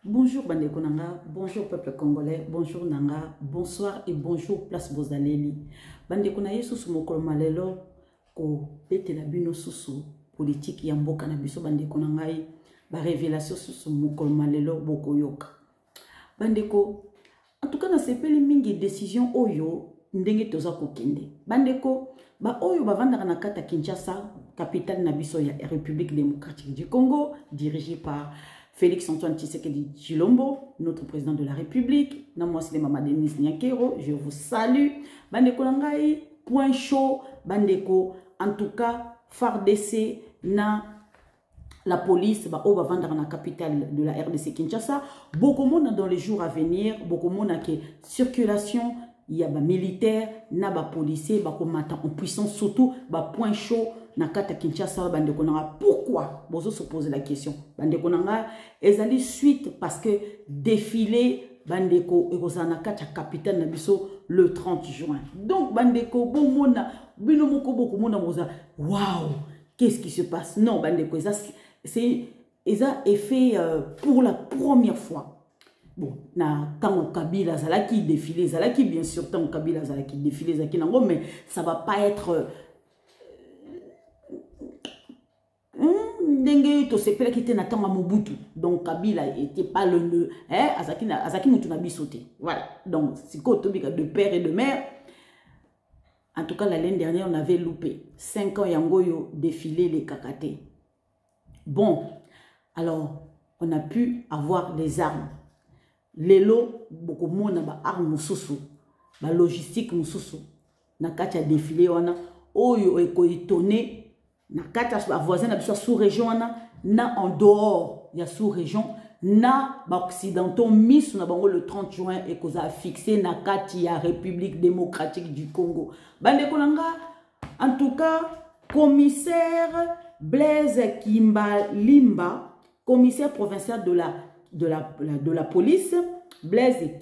Bonjour Bande Konanga, bonjour peuple congolais, bonjour Nanga, bonsoir et bonjour place Bozaleli. Bande Konaye sous mokolo malelo ko bete la bino sous politique ya mboka na biso Bande Konangai ba révélation sous mokolo malelo boko yoka. Bande ko en tout cas na sepeli mingi décision oyo ndenge toza kokende. Bande ko ba oyo bavandaka na kata Kinshasa, capitale na biso ya République démocratique du Congo, dirigée par Félix-Antoine Tshisekedi Tshilombo, notre président de la République. Moi, c'est Maman Denise Nyakero. Je vous salue. Bandeko Langai, point chaud. Bandeko, en tout cas, FARDC, na la police, bah, on va vendre dans la capitale de la RDC Kinshasa. Beaucoup de monde dans les jours à venir, beaucoup de monde qui circulation, il y a des militaires, na des policiers, bah, en puissance, surtout, bah, point chaud. Nakata Kinshasa Bande Konanga. Pourquoi? Vous se posez la question. Bande Konanga, ils allaient suite parce que défilé Bandeko et Nakata capitaine Nabiso le 30 juin. Donc Bandeko, bon mona, binomoko beaucoup mona moza. Waouh, qu'est-ce qui se passe? Non, Bandeko, c'est effet pour la première fois. Bon, na tant Kabila Zalaki défilé, Zalaki bien sûr tant Kabila Zalaki défilé Zalaki nango, mais ça va pas être Dengue to sepela qui était natanga Mobutu. Donc Kabila était pas le Azaki Mutunabi sauté. Voilà. Donc c'est quoi de père et de mère. En tout cas l'année dernière on avait loupé 5 ans Yangoyo défilé les Kakaté. Bon, alors on a pu avoir les armes. Lelo beaucoup monde ba armes mususu, ba logistique mususu. Na kacha défilé on a oyo étonné. Na kata voisin na sous région na en dehors il y a sous région na ba occidentaux mis na bango le 30 juin et qu'on a fixé na kati ya République démocratique du Congo. Bande Konanga, en tout cas commissaire Blaise Kimbalimba, commissaire provincial de la police, Blaise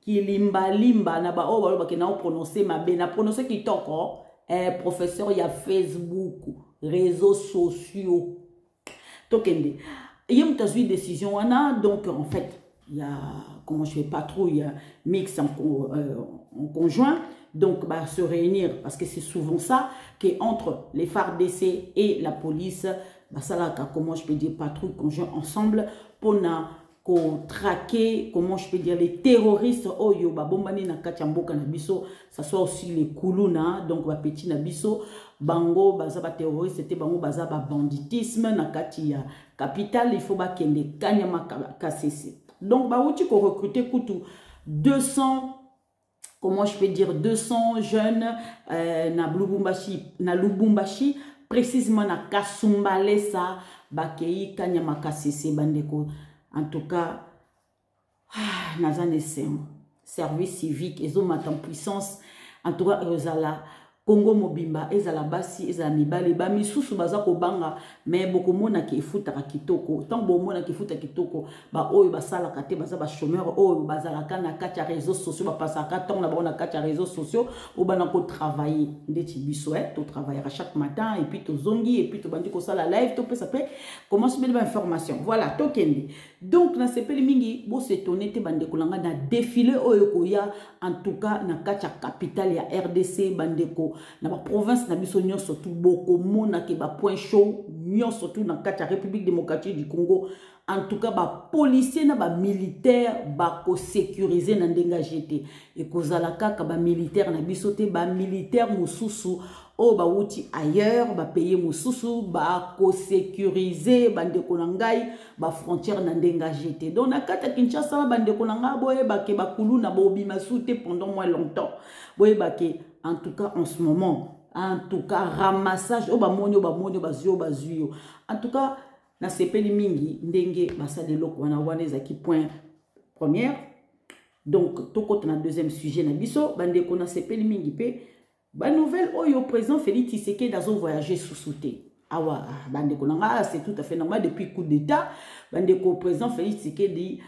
Kimbalimba na ba o ba ke na prononcer ma be na prononcer ki toko professeur il y a Facebook, réseaux sociaux. Tokende. Il y a une décision, donc en fait, il y a, comment je fais patrouille, mix en conjoint, donc bah, se réunir, parce que c'est souvent ça, qu'entre les FARDC et la police, bah, ça là, comment je peux dire, patrouille conjoint ensemble, pour traquer, comment je peux dire, les terroristes, oh yo, bah, bombani na kachamboka na biso, ça soit aussi les kuluna, donc bah, petit na biso, bango, baza ba terroriste, c'était bango, baza ba banditisme, na kati ya capitale, il faut ba kende kanyama kasese. Donc, bah, où tu peux recruter koutou 200, comment je peux dire, 200 jeunes, na Lubumbashi, précisément na Kasumbale, ça, ba kei kanyama kasese, bandeko. En tout cas, service civique, ils ont en puissance. En tout cas, Congo Mobimba, ezala basi, ezala mibale, ba misusu baza ko banga, mais beaucoup mona ki futa kitoko. Tant bo mona ki futa kitoko, ba oyo basala kate baza ba chômeur, oyo bazala kana kacha réseaux sociaux, ba pasaka tant na bona kacha réseaux sociaux, ou ba na ko travailler. Ndeti biso to travaillera chaque matin et puis to zongi et puis to bandi ko sala live, to peut s'appeler comment se mettre information. Voilà, tokende. Donc na sepeli mingi bo s'étonner te bande kolanga na défilé oyo koya en tout cas na kacha capitale ya RDC bandeko. Na ba province na biso nyon surtout beaucoup mona ke ba point chaud nyon surtout na kata République démocratique du Congo. En tout cas ba policier na ba militaire ba ko sécuriser na ndenga jeté et kozala kaka ba militaire na biso te ba militaire mususu o ba wuti ailleurs ba payer mususu ba ko sécuriser bandeko na ngai ba frontière na ndenga jeté. Donc na kata Kinshasa bandeko na nga boye ba ke ba kulu na bo bima soute pendant moins longtemps. Boye ba ke en tout cas en ce moment, en tout cas ramassage en tout cas na sepeli mingi ndenge basa de loko wana wana ezaki point première. Donc toko na deuxième sujet na biso bande ko na sepeli mingi pe ba nouvelle oyo président Félix Tshisekedi dazo voyager sous souté. Awa bande ko nga c'est tout à fait normal depuis coup d'état bande ko président Félix Tshisekedi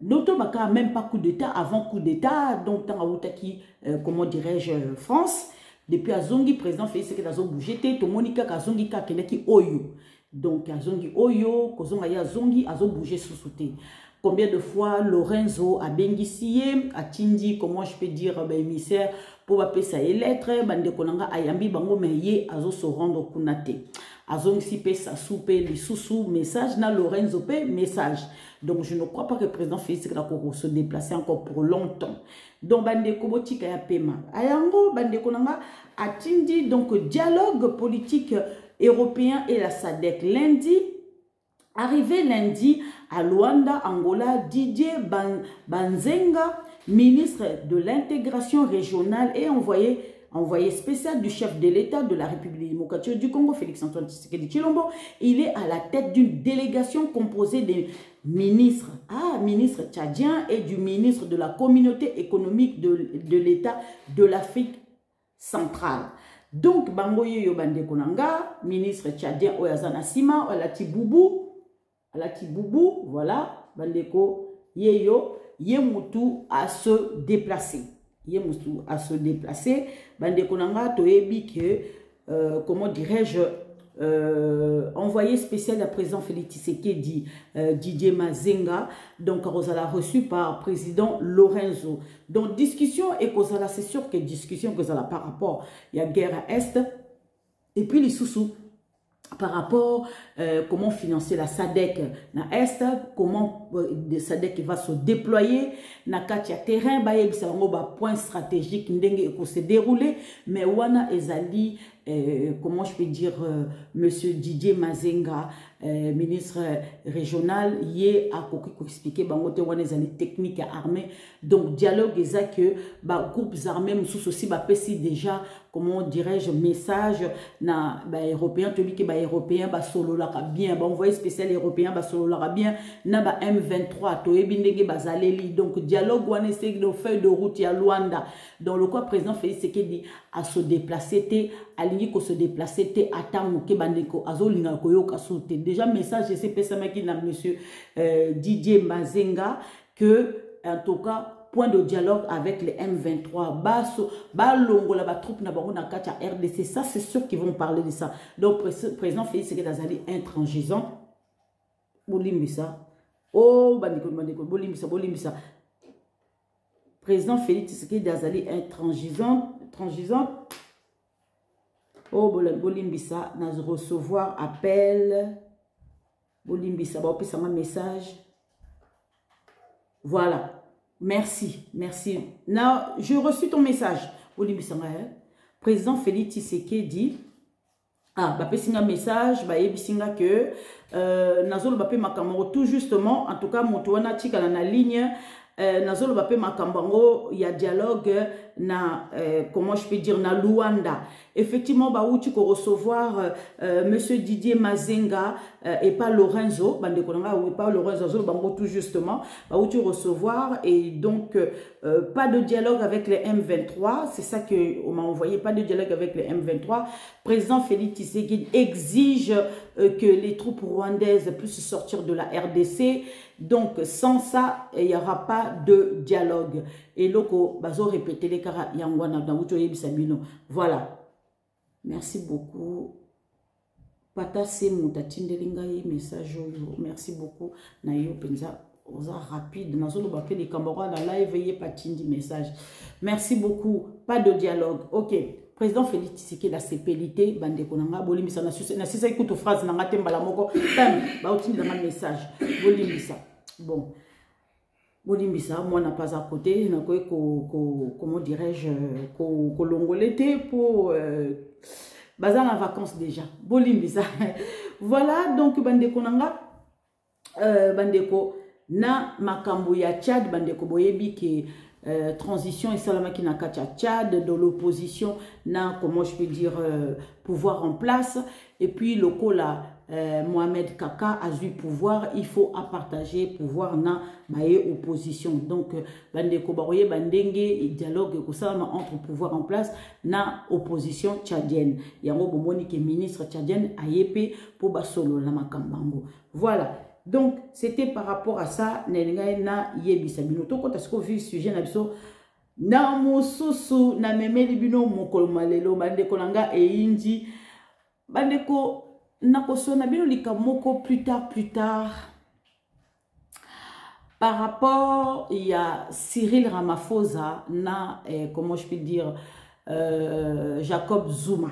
Noto baka même pas coup d'état avant coup d'état donc tant autaki comment dirais-je France depuis azongi président Félix Tshisekedi azo bougé te to monika kazongi ka keleki oyo Donc azongi oyo kozonga ya zongi azo bouger sous souté. Combien de fois Lorenzo a bengisié, a tindi, comment je peux dire, émissaire, pour appeler ça et lettre, bande konanga ayambi bango meye azo se rendre kunate. Azong si pe sa soupe li sous message na Lorenzo pe message. Donc je ne crois pas que le président Félix Tshisekedi se déplacer encore pour longtemps. Donc bande kobotika ya pema. Ayango bande konanga a tindi donc dialogue politique européen et la SADC lundi. Arrivé lundi à Luanda, Angola, Didier Banzenga, ministre de l'intégration régionale et envoyé spécial du chef de l'État de la République démocratique du Congo, Félix-Antoine Tshisekedi Tshilombo, il est à la tête d'une délégation composée des ministres tchadiens et du ministre de la communauté économique de l'État de l'Afrique centrale. Donc, Bangoye Yobande Konanga, ministre tchadien Oyazana Sima, Olati Boubou, voilà, Bandeko, Yeyo, Yemutu à se déplacer. Yemutu à se déplacer. Bandeko Nanga, Toebi que, comment dirais-je, envoyé spécial à président Félix Tshisekedi, Didier Mazenga, donc Rosala reçu par président Lorenzo. Donc, discussion et Rosala, c'est sûr que discussion Rosala par rapport, il y a guerre à Est, et puis les sous-sous. Par rapport comment financer la SADC na Est, comment la SADC va se déployer, na katia terrain, point stratégique ndenge se dérouler, mais wana ezali comment je peux dire monsieur Didier Mazenga, ministre régional, yé a expliqué bangote wana ezali technique armée, donc dialogue exact que groupes armés sous aussi pesi déjà comment dirais-je message na européen to bi que européen solo la bien envoyé spécial européen solo la bien na M23 to ebindenge bazaleli, donc dialogue wana c'est de feuille de route ya Luanda, dans le quoi président Félix Tshisekedi à se déplacer té aligné ko se déplacer té atamu ke bandeko azolinga koyoka soute déjà message je sais pesama ki na monsieur Didier Mazenga que en tout cas point de dialogue avec les M23, Balongo la troupe na bango na katia RDC, ça c'est sûr qu'ils vont parler de ça. Donc président Félix Tshisekedi azali intransigeant. Bolimbisa. Oh bandiko bolimbisa. Président Félix Tshisekedi azali intransigeant. Oh bolimbisa na recevoir appel. Bolimbisa ba opesa ma message. Voilà. Merci. Now, je reçu ton message. Président Félix Tshisekedi bapesinga message, bayebisinga que nazolo bape makambo tout justement, en tout cas motowana tika na ligne nazolo bape makambo il y a dialogue na comment je peux dire na Luanda. Effectivement bauti ko recevoir monsieur Didier Mazenga et pas Lorenzo bandekonanga ou pas Lorenzo zolo bango tout justement bauti recevoir et donc pas de dialogue avec les M23, c'est ça que on m'a envoyé, pas de dialogue avec les M23. Président Félix Tshisekedi exige que les troupes rwandaises puissent sortir de la RDC. Donc, sans ça, il n'y aura pas de dialogue. Et loko, bazo répéter les cara yangwana dans Sabino. Voilà. Merci beaucoup. Patase mutatindelingaye message. Merci beaucoup. Nayo penza oza rapide. Nazolo bape les Cambodgiens dans live yé patindi message. Merci beaucoup. Pas de dialogue. Ok. Président Félix Tshisekedi la CPLité bande konanga bolimbisa na sisa ikuto phrase nanga tembala moko tam ba otindi dans message bolimbisa bon bolimbisa moi n'a pas à côté na comment dirais-je ko longolete pour bazan en vacances déjà bolimbisa voilà donc bande konanga bande ko na makambo ya Tchad bande ko boyebi ke transition et salamaki na katia Tchad de l'opposition na comment je peux dire pouvoir en place et puis le cola Mohamed Kaka a eu pouvoir, il faut à partager pouvoir na baye opposition donc bande ko baroye bandenge et dialogue ko salama entre pouvoir en place na opposition tchadienne yango bomoni ke ministre tchadienne ayepe pour basolo na makambango voilà. Donc, c'était par rapport à ça, na yebisa bino to kota sko vu sujet na biso na mosusu na memeli bino mokolo malelo bande kolanga e indi bande ko nakosona bino likamoko plus tard. Par rapport, il y a Cyril Ramaphosa, comment je peux dire, Jacob Zuma.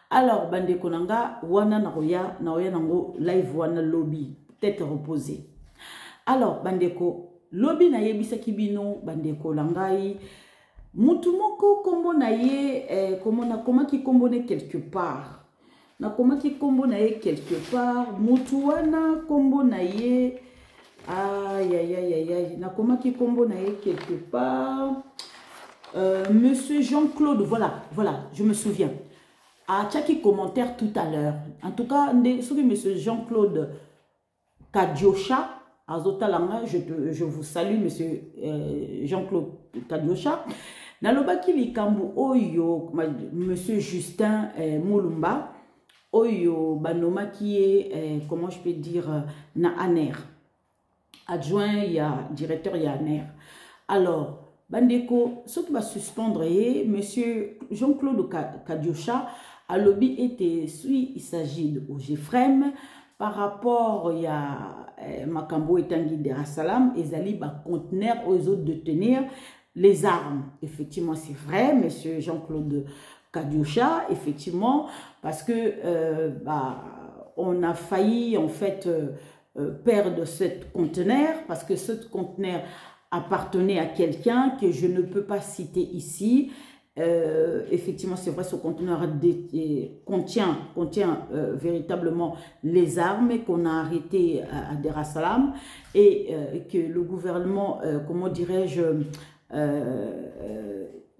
Alors, bande konanga, wana naoya nango live wana lobby, tête reposée. Alors, bandeko, lobby na yebisa kibino, bandeko langai, mutumoko kombo na ye, koma ki kombo ne quelque part. Na koma ki kombo na ye quelque part, mutuwana kombo na ye, aïe aïe aïe aïe aïe, na koma ki kombo na ye quelque part, Monsieur Jean-Claude, voilà, je me souviens. À chaque commentaire tout à l'heure. En tout cas, Monsieur Jean-Claude Kadiosha, je vous salue, Monsieur Jean-Claude Kadiosha. Nalobaki likambu oyo, Monsieur Justin Moulumba, oyo banoma qui est, comment je peux dire, na ANER. Adjoint, il y a directeur, il y a ANER. Alors, bandeko, ce qui va suspendre, Monsieur Jean-Claude Kadiosha, à lobby était, il s'agit de OGFREM, par rapport, il y a Makambo et Tanguy Derasalam, et Zali va contenir aux autres de tenir les armes. Effectivement, c'est vrai, Monsieur Jean-Claude Kadiosha, effectivement, parce que on a failli, en fait, perdre ce conteneur, parce que ce conteneur appartenait à quelqu'un que je ne peux pas citer ici. Effectivement, c'est vrai, ce conteneur contient véritablement les armes qu'on a arrêtées à Dar es Salaam et que le gouvernement, comment dirais-je,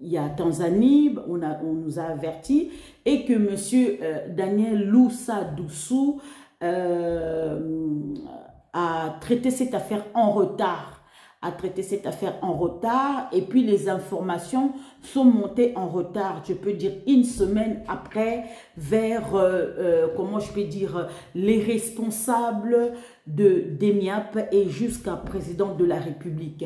il y a Tanzanie, on nous a avertis et que monsieur Daniel Loussa Doussou a traité cette affaire en retard. Et puis les informations sont montées en retard, je peux dire une semaine après, vers, comment je peux dire, les responsables de DEMIAP et jusqu'à président de la République.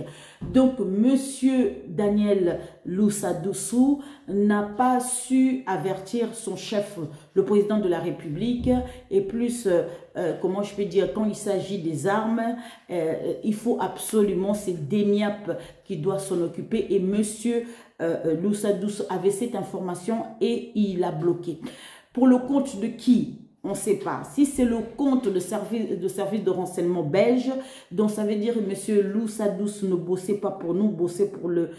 Donc, monsieur Daniel Loussa Doussou n'a pas su avertir son chef, le président de la République, et plus, comment je peux dire, quand il s'agit des armes, il faut absolument, c'est DEMIAP qui doit s'en occuper, et monsieur Loussa Doussou avait cette information et il a bloqué. Pour le compte de qui? On ne sait pas. Si c'est le compte de service de renseignement belge, donc ça veut dire que monsieur Loussa Doussou ne bossait pas pour nous, bossait pour le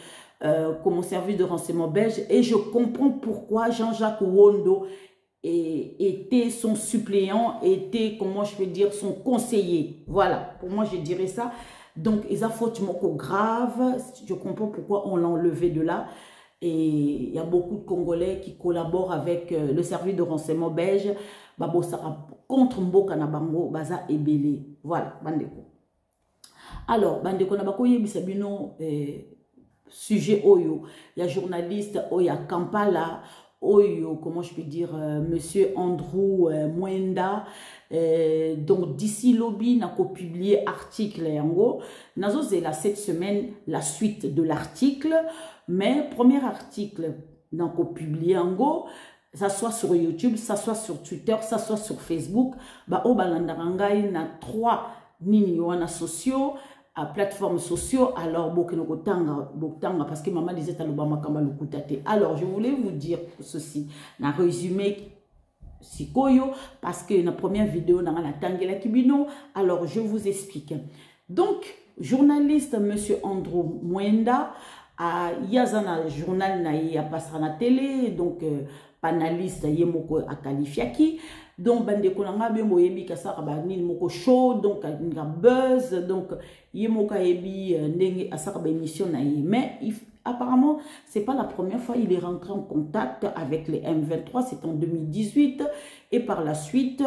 comme service de renseignement belge. Et je comprends pourquoi Jean-Jacques Wondo était son suppléant, était, comment je peux dire, son conseiller. Voilà, pour moi je dirais ça. Donc, ils ont faute grave. Je comprends pourquoi on l'a enlevé de là. Et il y a beaucoup de Congolais qui collaborent avec le service de renseignement belge. Contre Mboka Nabango, Baza et Belé. Voilà, Bandeko. Alors, Bandeko Nabako Yebisabino, sujet Oyo. Il y a journaliste Oya Kampala. Oyo, comment je peux dire, monsieur Andrew Mwenda. Donc, d'ici lobby, n'a qu'au publier article yango. Nazo zela cette semaine la suite de l'article, mais premier article n'a qu'au publier yango, ça soit sur YouTube, ça soit sur Twitter, ça soit sur Facebook. Ba o balandarangai na 3 nini wana sociaux, à plateformes sociaux. Alors bokutanga parce que maman disait alobama kamba lukutate. Alors je voulais vous dire ceci, na résumé Sikoyo, parce que la première vidéo n'a la tangela kibino. Alors je vous explique. Donc journaliste monsieur Andrew Mwenda a yazana journal na ya passera na télé, donc panaliste yemoko a qualifiaki. Donc bande konanga be moyebi kasaka ba nini moko show, donc nga buzz, donc yemoka yebi ndenge asaka ba émission na ye. Mais apparemment, c'est pas la première fois il est rentré en contact avec les M23, c'est en 2018 et par la suite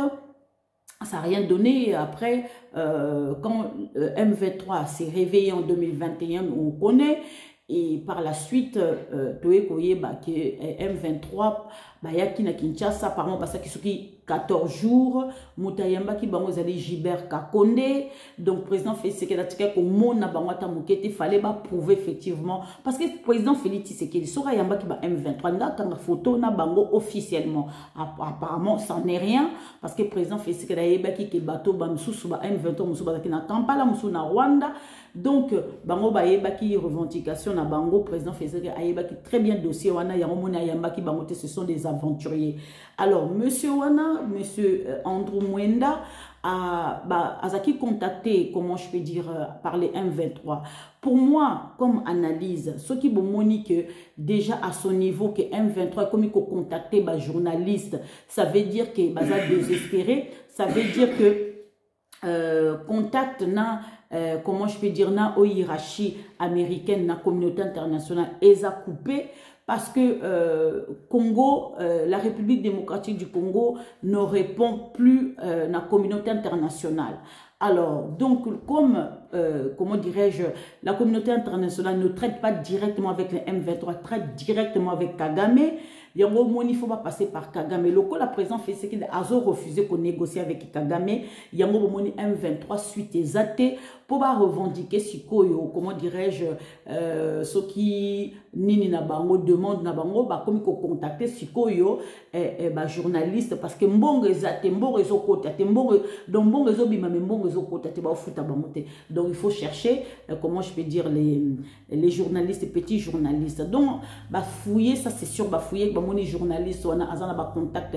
ça n'a rien donné. Après, quand M23 s'est réveillé en 2021, on connaît. Et par la suite, M23 bayaki na Kinshasa apparemment basaki soki 14 jours mutayamba ki bango zali Gilbert Kakonde. Donc président Félix Tshisekedi atika ko mona bango ata mokete fallait ba prouver effectivement parce que président Félix Tshisekedi sora yamba ki ba M23 nga kanga photo na bango officiellement apparemment ça n'est rien parce que président Félix Tshisekedi ayebaki ke bato ba msusu ba M23 musu bazaki na Kampala musu na Rwanda. Donc bango ba yebaki revendication na bango président Félix Tshisekedi ayebaki très bien dossier wana yango mona yamba ki bango te ce sont des aventuriers. Alors monsieur wana monsieur Andrew Mwenda a qui contacté, comment je peux dire, par les M23. Pour moi, comme analyse, ce qui me montre que déjà à son niveau, que M23, comme il faut contacter les journalistes, ça veut dire que bah, désespéré, ça veut dire que contact na comment je peux dire na au hiérarchie américaine, na communauté internationale, est à couper. Parce que Congo, la République démocratique du Congo ne répond plus à la communauté internationale. Alors, donc, comme, comment dirais-je, la communauté internationale ne traite pas directement avec les M23, traite directement avec Kagame, il ne faut pas passer par Kagame. Le cas, la présidente fait ce qu'il a refusé qu'on négocie avec Kagame. Il y a un M23 suite et athées pour revendiquer si comment dirais-je, ce qui nini na bango demande na bango ba comme ko contacter si ba journaliste parce que mbongo ezate mbongo ezokota te mbongo donc mbongo ezobima mais mbongo ezokota te ba futa bango te. Donc il faut chercher comment je peux dire les journalistes, les petits journalistes. Donc ba fouiller ça c'est sûr ba fouiller ba moni journaliste on a azana ba contact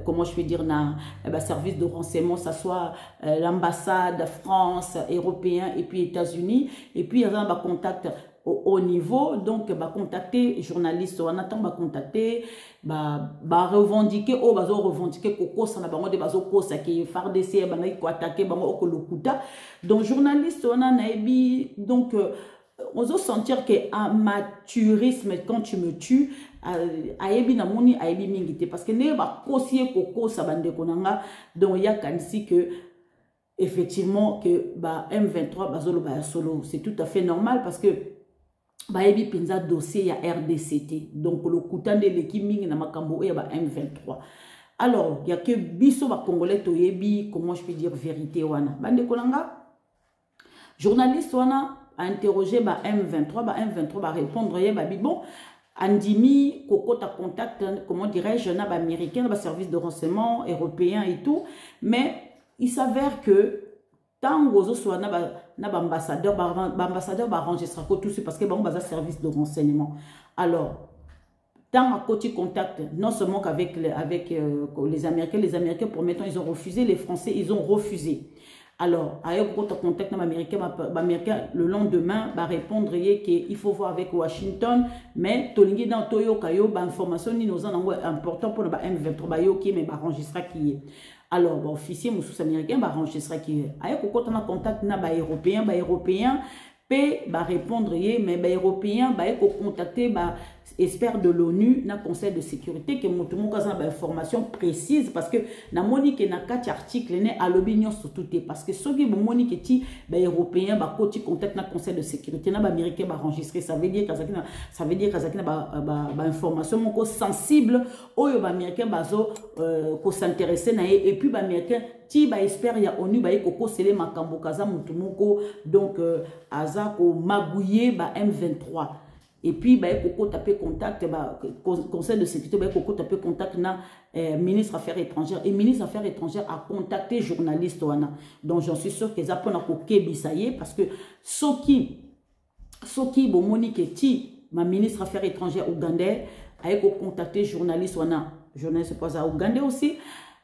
comment je peux dire na service de renseignement ça soit l'ambassade France européen et puis États-Unis et puis azana ba contact au niveau, donc, bah, contacter journalistes, on attend, bah, contacter, bah, revendiquer, oh, bah, revendiquer, koko, ça n'a pas de bazo, ça qui est FARDC, bah, il faut attaquer, bah, au kolokuta. Donc, journalistes, on a naïbi, donc, on doit sentir que amateurisme, quand tu me tues, ayebi na moni, ayebi mingite, parce que ne ba kosiye koko, ça bande konanga, donc, il y a kansi que, effectivement, que, bah, M23, bah, zolo, bah, solo, c'est tout à fait normal, parce que, bayebi penza dossier ya RDCT donc le kutan de l'équipe mingi na makambo ya ba M23. Alors il y a que biso ba congolais toyebi comment je peux dire vérité wana bande kolanga journaliste wana a interrogé ba M23 ba répondre ye ba bi bon andimi kokota contact comment dirais-je na ba américain ba service de renseignement européen et tout mais il s'avère que tant que soit ambassadeur va enregistrer tout ça parce que bon bas service de renseignement. Alors tant à côté contact non seulement qu'avec les Américains promettant ils ont refusé, les Français ils ont refusé. Alors avec votre contact américain le lendemain va répondre qu'il faut voir avec Washington mais tolingi dans Toyo Kayo information ni nos important pour le M23 bayo qui mais va enregistrer qui est. Alors, bah, officier moussous américain va enregistrer qui est. Aïe, quand on a contact na ba européen peut bah répondre mais ba européen bah contacter bah expert de l'ONU na conseil de sécurité que mon ba information précise parce que na monique na 4 articles né à l'opinion surtout parce que ce qui monique ti ba européen ba côté contact na conseil de sécurité na ba américain ba enregistrer ça veut dire kazakina ba information moko sensible oyo ba américain bazo ko s'intéresser na et puis ba américain ti ba expert ya ONU ba ko sele makambo kaza mutumoko donc azako magouiller ba M23 et puis ba ko taper contact ba conseil de sécurité ba ko taper contact na ministre affaires étrangères et ministre affaires étrangères a contacté journaliste wana donc j'en suis sûr que ça pona ko kebisaye parce que soki bo monique ti ma ministre affaires étrangères ougandais a contacté journaliste wana journaliste pas à Ougandais aussi.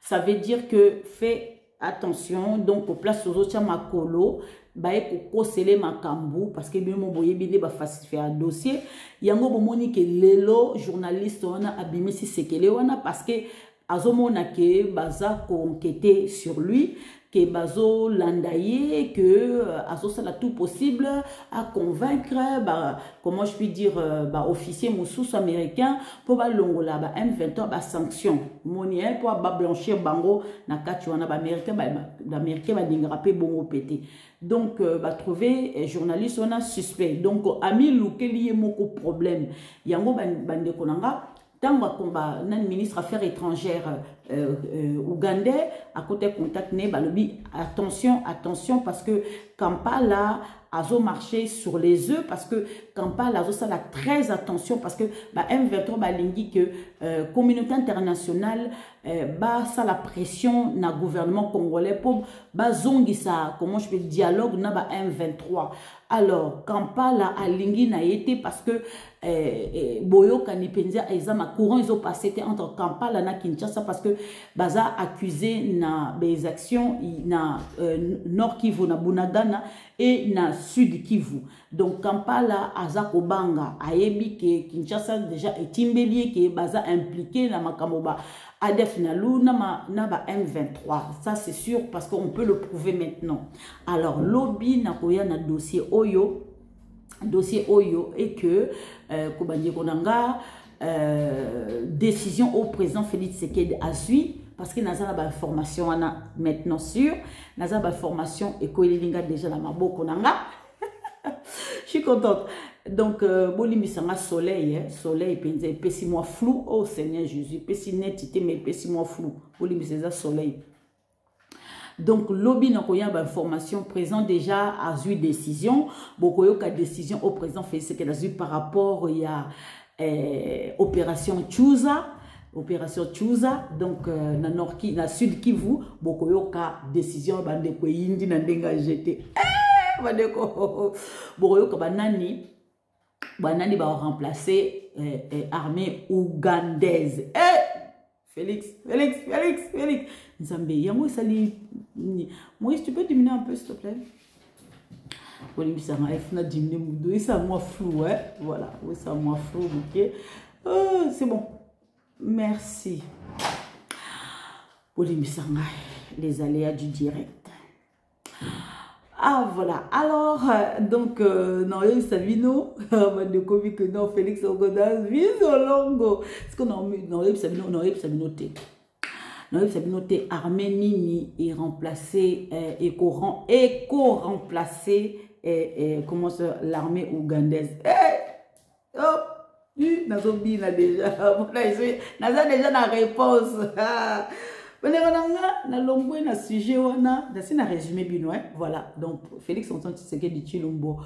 Ça veut dire que fait attention donc au place aux autres makolo bae ko sele makambu parce que bien mon boye bine ba falsifier un dossier yango bomoni que lelo journaliste wana abimisi sekele wana parce que azomona ke baza ko enquêter sur lui que bazo landaye que asosala tout possible à convaincre comment je puis dire officier moussous américain pour ba longola ba M23 ba sanction monien pour ba blanchir bango na kati wana ba américain ba dingraper bongo pété donc ba trouver journaliste on a suspect donc ami lukeli moko problème yango bande konanga tant que le ministre Affaires étrangères ougandais, à côté contact, attention, attention, parce que Kampala a marché sur les œufs, parce que Kampala a très attention, parce que M23 a dit que la communauté internationale ça la pression na gouvernement congolais pour ça, comment je peux dialogue na M23. Alors Kampala a lingi na été parce que Boyo Kanipenzia exam courant ils ont passé entre Kampala na Kinshasa parce que baza accusé na des actions na Nord Kivu na Bunagana et na Sud Kivu. Donc Kampala azako banga ayebi que Kinshasa déjà est timbelier qui est baza impliqué na makamoba ADF Nalou na M23. Ça c'est sûr parce qu'on peut le prouver maintenant. Alors lobby na koya na dossier Oyo et que Kobanje Konanga décision au président Félix Tshisekedi Azui parce que naza ba information maintenant sûr naza ba information et ko elinga déjà la maboko nanga. Je suis contente. Donc bolimi sanga soleil soleil pesi moi flou oh Seigneur Jésus pesi netité mais pesi moi flou bolimi c'est ça soleil. Donc, lobby n'a pas information présent déjà a eu décision. Beaucoup de décision au président Félix Tshisekedi par rapport à opération Tchouza. Opération Tchouza. Donc, na Nord Kivu, na Sud Kivu, beaucoup de décision bande ko yindi na ndenga jeté. Bande ko beaucoup de banani va remplacer armée ougandaise. Félix. Nzambe, yango sali. Moïse, tu peux diminuer un peu, s'il te plaît? Oui, ça m'a fait diminuer mon dos. Ça m'a flou, hein? Voilà, oui, ça m'a flou, ok? C'est bon. Merci. Oui, les aléas du direct. Ah, voilà. Alors, donc, non, Sabino, de Covid que non, Félix Ogodas, Visolongo. Est-ce qu'on a mis, non, Sabino, armée Nini est remplacé, éco-remplacé, comment ça, l'armée ougandaise. Hop, Nazobi là déjà, Naza déjà la réponse. Na lombo na sujet wana, c'est un résumé bino, voilà. Donc Félix Antoine Tshisekedi Tshilombo,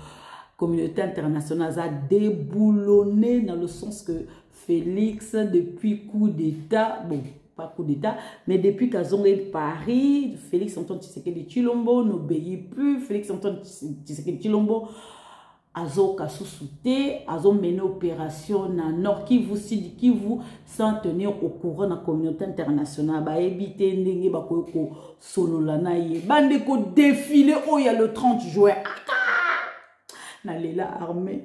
communauté internationale a déboulonné dans le sens que Félix depuis coup d'état, bon pas coup d'état, mais depuis qu'Azong est Paris, Félix Antoine Tshisekedi Tshilombo n'obéit plus, Félix Antoine Tshisekedi Tshilombo Azo Kassousouté, Azo mené opération na Nord Kivu, Sud Kivu, sans tenir au courant de la communauté internationale. Ba éviter ndenge ba ko solola na ye. Bande ko défilé oh ya le 30 juin. Na lela armée.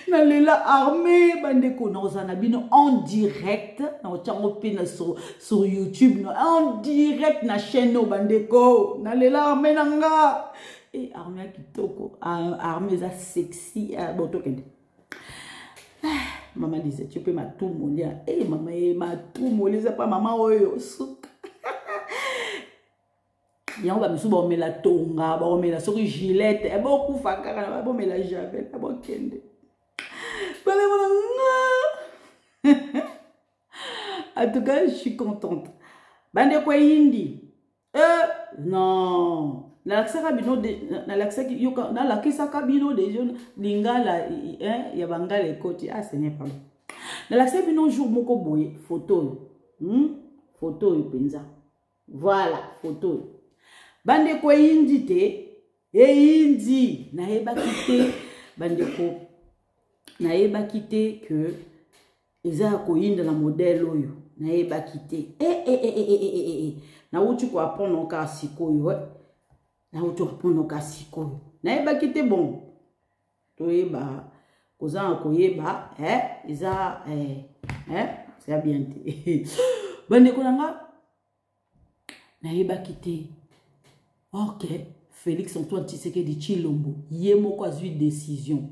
Na lela armée bande ko na bino en direct na ochango pena sur YouTube no en direct na chaîne no bande ko na lela armée nanga. Et armée kitoko, armée ça sexy, bon tokende. Maman disait tu peux ma tout molia. Eh maman ma tout molia c'est pas maman oyo souk. Ya on va me souba me la tonga, ba me la sur gilette, e beaucoup fakara, ba me la javel, ba kende. Bale voilà. En tout cas, je suis contente. Bande ko yindi. Non. Na l'accès kabino des jeunes lingala ya bangala ekoti ah ce n'est pas bon. Na l'accès bino jour moko boye photo photo penza voilà photo bande ko indi te indi na eba kité bande ko na eba kité que eza ko inda la modèle oyo na eba kité na uti ko apprendre ka sikoyo na auto répondre au casiko na eba kité bon to eba kozanga koyeba isa c'est bien bande ko nanga na eba kité OK Félix Antoine Tshisekedi Tshilombo yemo ko azui décision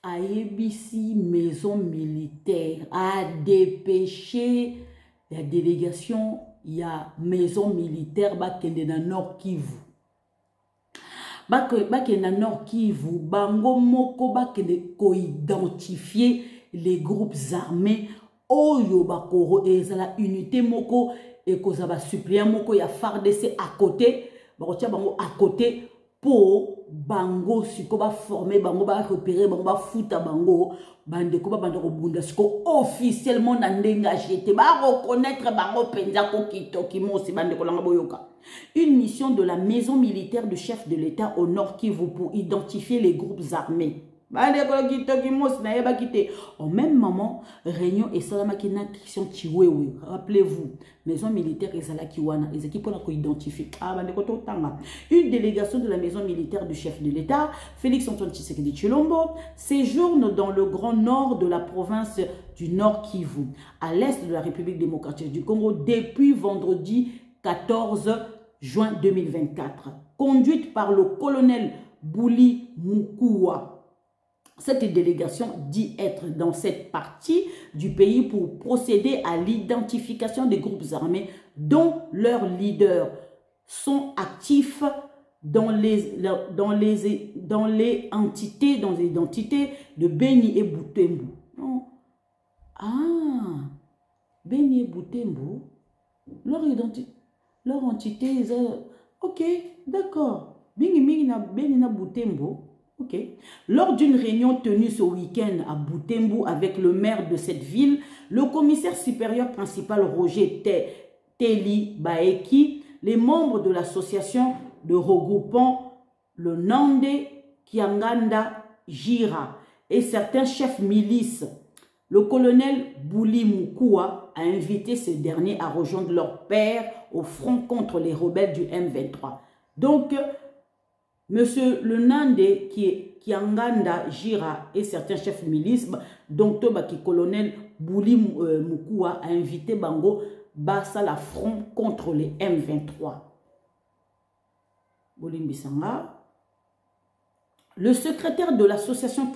ABC maison militaire a dépêché la délégation. Il y a maison militaire bakende na Nord Kivu. Bakende na Nord Kivu, bango moko bakende ko identifier les groupes armés oyo bakoro ezala unité moko et kozaba suppléant moko ya FARDC à côté bakotia bango à côté pour bango siko ba former bango ba repérer bango ba futa bango bandeko ba bandeko bunda siko officiellement na ndenga jeté ba reconnaître bango penza ko kitoki mosi bandeko langa boyoka. Une mission de la maison militaire du chef de l'État au Nord Kivu pour identifier les groupes armés. Au même moment, réunion et Salamakina Christian Chiwewe. Rappelez-vous, maison militaire et Salakiwana, les équipes ont identifié. Une délégation de la maison militaire du chef de l'État, Félix Antoine Tshisekedi Tshilombo, séjourne dans le grand nord de la province du Nord Kivu, à l'est de la République démocratique du Congo, depuis vendredi 14 juin 2024. Conduite par le colonel Bouli Moukoua. Cette délégation dit être dans cette partie du pays pour procéder à l'identification des groupes armés dont leurs leaders sont actifs dans les identités de Beni et Butembo. Non. Ah, Beni et Butembo, leur entité, ok, d'accord. Beni na Butembo. Okay. Lors d'une réunion tenue ce week-end à Butembo avec le maire de cette ville, le commissaire supérieur principal Roger Teli Baeki, les membres de l'association de regroupant le Nande Kianganda Jira et certains chefs milices, le colonel Bouli Moukoua a invité ces derniers à rejoindre leur père au front contre les rebelles du M23. Donc, Monsieur le Nande Kianganda Jira et certains chefs milices, dont le colonel Bouli Moukoua a invité Bango Bassa la front contre les M23. Le secrétaire de l'association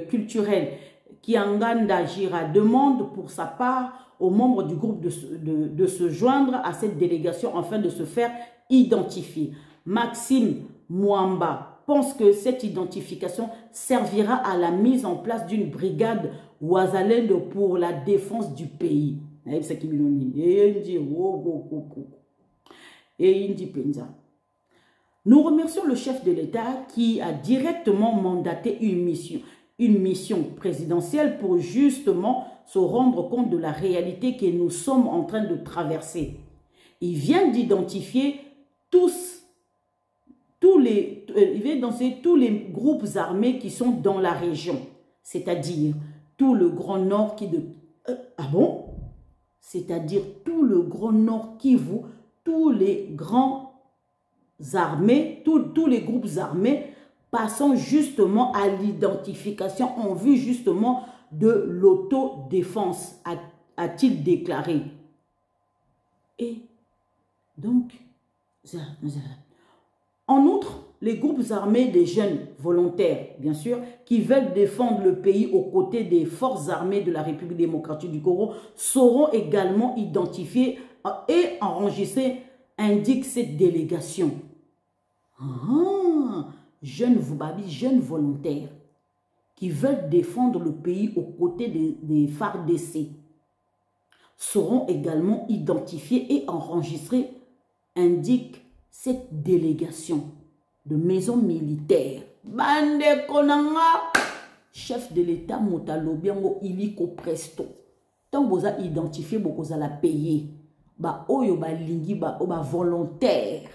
culturelle Kianganda Jira demande pour sa part aux membres du groupe de se joindre à cette délégation afin de se faire identifier. Maxime Mwamba pense que cette identification servira à la mise en place d'une brigade Ouazalendo pour la défense du pays. Nous remercions le chef de l'État qui a directement mandaté une mission présidentielle pour justement se rendre compte de la réalité que nous sommes en train de traverser. Il vient d'identifier il vient danser tous les groupes armés qui sont dans la région, c'est-à-dire tout le Grand Nord qui de... ah bon? C'est-à-dire tout le Grand Nord Kivu, tous les grands armés, tous les groupes armés passant justement à l'identification en vue justement de l'autodéfense, a-t-il déclaré. Et donc, en outre, les groupes armés des jeunes volontaires, bien sûr, qui veulent défendre le pays aux côtés des forces armées de la République démocratique du Congo, seront également identifiés et enregistrés, indique cette délégation. Jeunes volontaires qui veulent défendre le pays aux côtés des FARDC seront également identifiés et enregistrés, indique cette délégation de maison militaire. Bande konanga, chef de l'État Motalobiango iliko presto. Tant vous avez identifié, vous allez payer. Ba oyo ba lingi ba volontaire.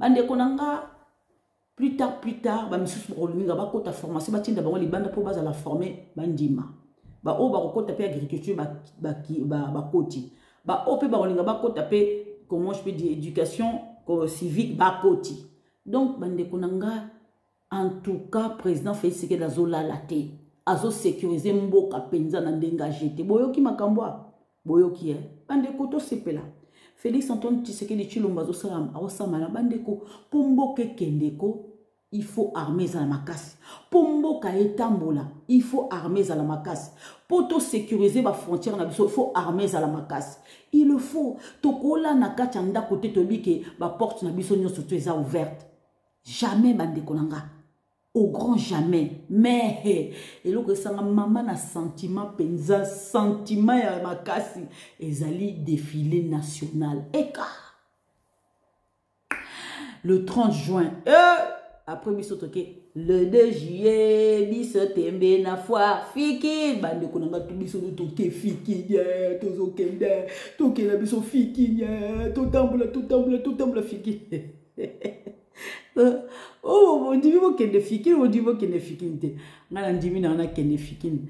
Bande konanga, plus tard, ba misusu rolinga ba kota formation ba tinda bango libanda po baza la former bandima. Ba o ba kota pe agriculture ba koti. Ba o pe ba rolinga ba kota pe comment je peux dire éducation civique bakoti. Donc bande konanga, en tout cas président Félix Tshisekedi azola laté azo sécuriser mboka penza na ndenga jeté boyoki makambwa boyoki bande koto sepela Félix Antoine Tshisekedi Tshilombo azosama na bande ko pomboke kendeko il faut armer za la makasi pomboka etambola il faut armer za la makasi poto sécuriser ba frontière na biso il faut armer za la makasi il le faut tokola na kati anda côté tobike ba porte na biso nyonso to eza ouverte jamais bande konanga au grand jamais. Mais, et là, ça maman a sentiment, penza, sentiment ya makasi, ezali défilé national. Et car, le 30 juin, après, le 2 juillet, biso tembe na foire, fiki, bande konanga tu biso de toke fiki, tozo kende, toke la biso fiki, to tambula, fiki. Oh, mon dieu, vous kende fiki, mon dieu, vous kende fiki. Ngana ndimi na ona kende fiki.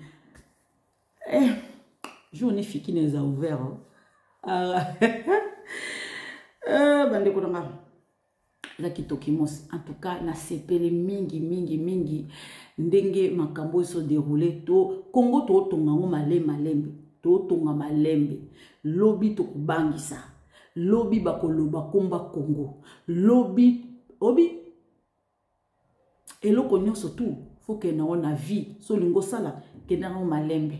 Journée fiki les a ouvert. Bande konanga. En tout cas, na sepele mingi ndenge makambo so déroulé to Congo to tonga malembe to tonga malembe lobi to kubangisa lobi bakoloba komba Congo lobi obi eloko nyonso tout faut que na ona vie so lingo sala ke na malembe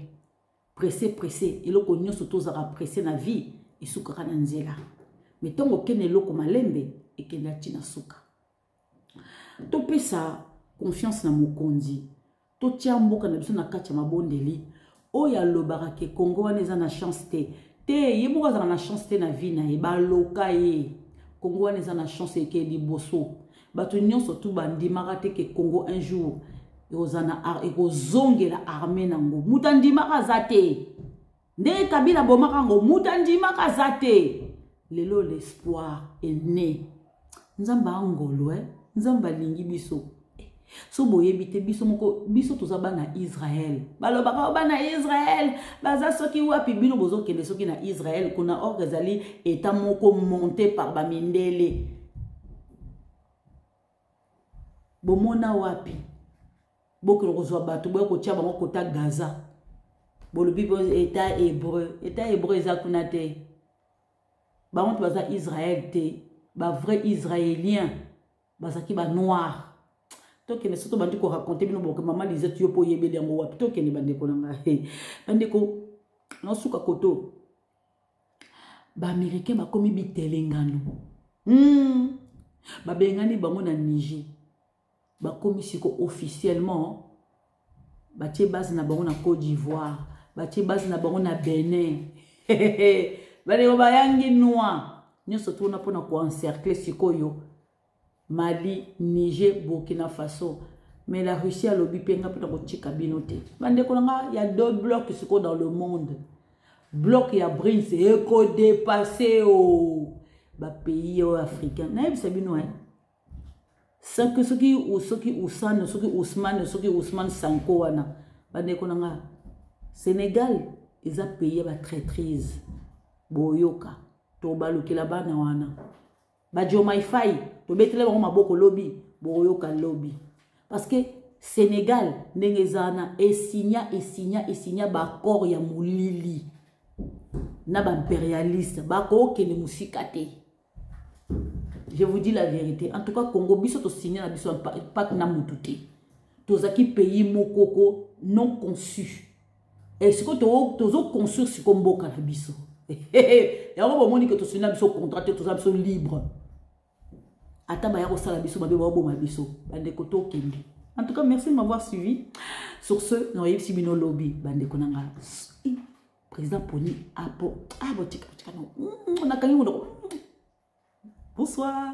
pressé eloko nyonso to zara pressé na vie isukaka na nzela mais tongo kene eloko malembe et que la tina souka. To pesa confiance na mokonzi. To tia mboka na biso na kati ya mabondeli. Oya lobaka ke Congo wana eza na chance te. Te ye mboka za na chance te na vie na ye ba loka ye. Congo wana eza na chance ke liboso. Bato nyonso tu bandimaka te ke Congo un jour ekozana ekozongela armée nango. Mutandimaka zate. Nde Kabila bomaka ngo mutandimaka zate. Lelo l'espoir est né. Nzamba angolo nzamba lingi biso so boyebite biso moko biso tozaba na Israël balobaka ba na Israël baza soki wapi bino bozo kende soki na Israël kuna orgazali eta moko monté par bamindele bomona wapi bokelo kozwa bato boye kotia bango kota Gaza bolobi bo eta hébreu eza kuna te bango baza Israël te ba vrai israélien bazaki ba noir to kene soto bandi ko raconter bino bon que maman disait tu po yebeli yango wapi to kene bande ko nanga bande ko no suka koto ba américain ba komi bitelengano ba bengani bango na Niger ba komi siko officiellement ba tie base na bango na Côte d'Ivoire ba tie base na bango na Benin bale ba yangi noir. Nous sommes là pour nous encercler Sikoyo, Mali, Niger, Burkina Faso. Mais la Russie a lobby penga pour nous tirer kabinote. Il y a deux blocs qui sont dans le monde. Bloc il y a Brin, c'est éco dépassé au pays africain. Naïb sabino hein. Sans que ceux qui Ousmane Sanko wana. Sénégal, ils ont payé la traîtrise. Boyoka. To balukela bana wana ba jomaifai to betele bango maboko lobby boyoka lobby parce que Sénégal ndengezana esinya ba accord ya mulili na ba impérialiste ba ko kene musika te. Je vous dis la vérité en tout cas Congo biso to signer na biso pas na mututé tozaki pays mokoko non conçu et ce que tozo construire si komboka na biso. Et on va dire que tu es contracté, tu es libre. En tout cas, merci de m'avoir suivi. Sur ce, nous avons suivi nos lobbies. Président Pony, bonsoir.